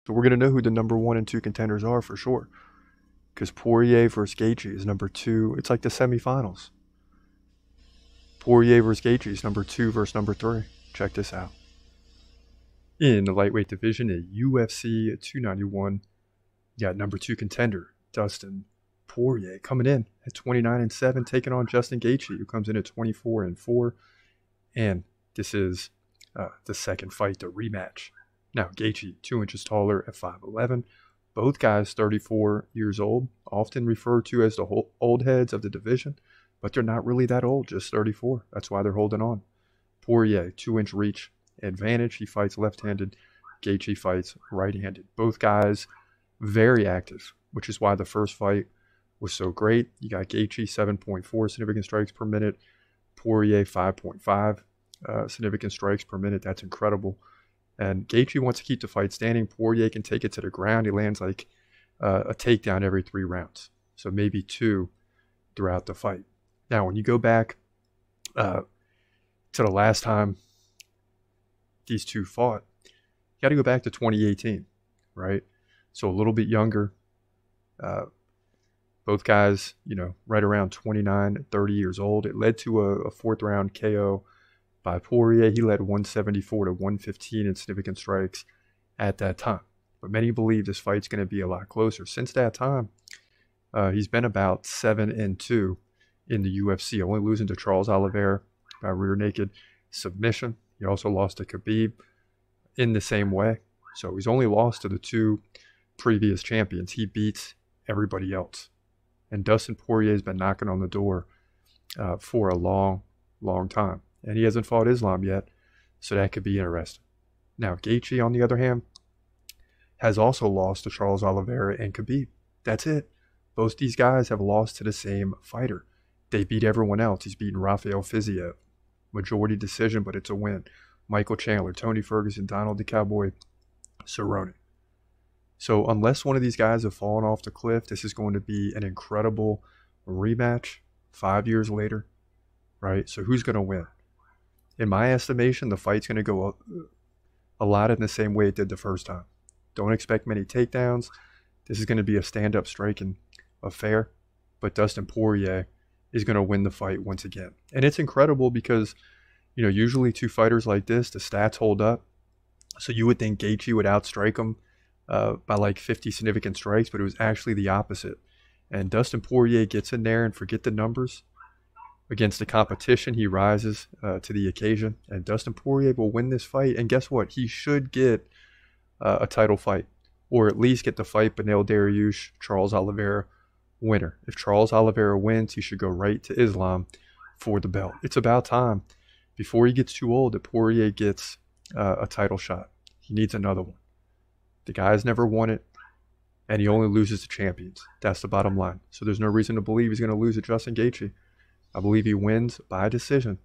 But we're going to know who the number 1 and 2 contenders are for sure. Because Poirier versus Gaethje is number 2. It's like the semifinals. Poirier versus Gaethje is number 2 versus number 3. Check this out. In the lightweight division at UFC 291, you got number 2 contender Dustin Poirier coming in at 29-7, taking on Justin Gaethje, who comes in at 24-4. And this is the second fight, the rematch. Now, Gaethje, 2 inches taller at 5'11". Both guys 34 years old, often referred to as the old heads of the division, but they're not really that old, just 34. That's why they're holding on. Poirier, 2-inch reach advantage. He fights left-handed. Gaethje fights right-handed. Both guys very active, which is why the first fight was so great. You got Gaethje 7.4 significant strikes per minute. Poirier 5.5 significant strikes per minute. That's incredible. And Gaethje wants to keep the fight standing. Poirier can take it to the ground. He lands like a takedown every 3 rounds. So maybe 2 throughout the fight. Now, when you go back to the last time these two fought, you got to go back to 2018, right? So a little bit younger. Both guys, right around 29, 30 years old. It led to a 4th round KO by Poirier. He led 174-115 in significant strikes at that time. But many believe this fight's going to be a lot closer. Since that time, he's been about 7-2 in the UFC, only losing to Charles Oliveira by rear naked submission. He also lost to Khabib in the same way. So he's only lost to the 2 previous champions. He beats everybody else. And Dustin Poirier has been knocking on the door for a long, long time. And he hasn't fought Islam yet, so that could be interesting. Now, Gaethje, on the other hand, has also lost to Charles Oliveira and Khabib. That's it. Both these guys have lost to the same fighter. They beat everyone else. He's beaten Rafael Fiziev. Majority decision, but it's a win. Michael Chandler, Tony Ferguson, Donald the Cowboy Cerrone. So unless one of these guys have fallen off the cliff, this is going to be an incredible rematch 5 years later, right? So who's going to win? In my estimation, the fight's going to go a lot in the same way it did the first time. Don't expect many takedowns. This is going to be a stand-up striking affair, but Dustin Poirier is going to win the fight once again. And it's incredible because, usually 2 fighters like this, the stats hold up. So you would think Gaethje would outstrike him by like 50 significant strikes, but it was actually the opposite. And Dustin Poirier gets in there, and forget the numbers. Against the competition, he rises to the occasion, and Dustin Poirier will win this fight. And guess what? He should get a title fight, or at least get the fight Beneil Dariush, Charles Oliveira winner. If Charles Oliveira wins, he should go right to Islam for the belt. It's about time, before he gets too old, that Poirier gets a title shot. He needs another one. The guy's never won it, and he only loses to champions. That's the bottom line. So there's no reason to believe he's going to lose to Justin Gaethje. I believe he wins by decision.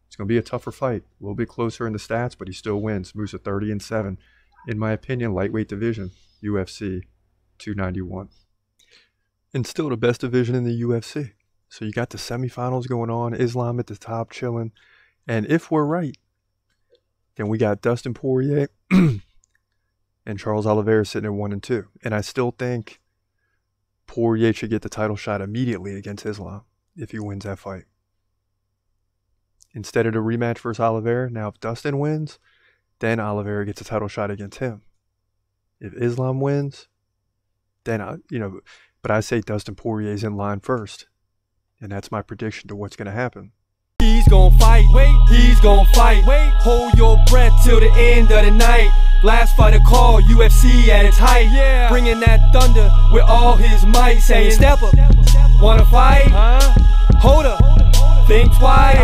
It's going to be a tougher fight, a little bit closer in the stats, but he still wins. Moves to 30-7. In my opinion, lightweight division, UFC 291. And still the best division in the UFC. So you got the semifinals going on, Islam at the top chilling. And if we're right, then we got Dustin Poirier and Charles Oliveira sitting at 1-2. And I still think Poirier should get the title shot immediately against Islam if he wins that fight. Instead of the rematch versus Oliveira, now if Dustin wins, then Oliveira gets a title shot against him. If Islam wins, then, but I say Dustin Poirier's in line first. And that's my prediction to what's going to happen. He's gonna fight, wait, he's gonna fight, wait, hold your breath till the end of the night. Last fighter call, UFC at its height, yeah. Bringing that thunder with all his might, saying step up, wanna fight, hold up, think twice,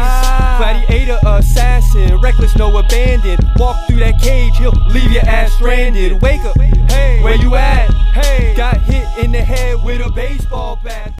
gladiator, assassin, reckless, no abandon, walk through that cage, he'll leave your ass stranded, wake up, hey, where you at, hey, got hit in the head with a baseball bat.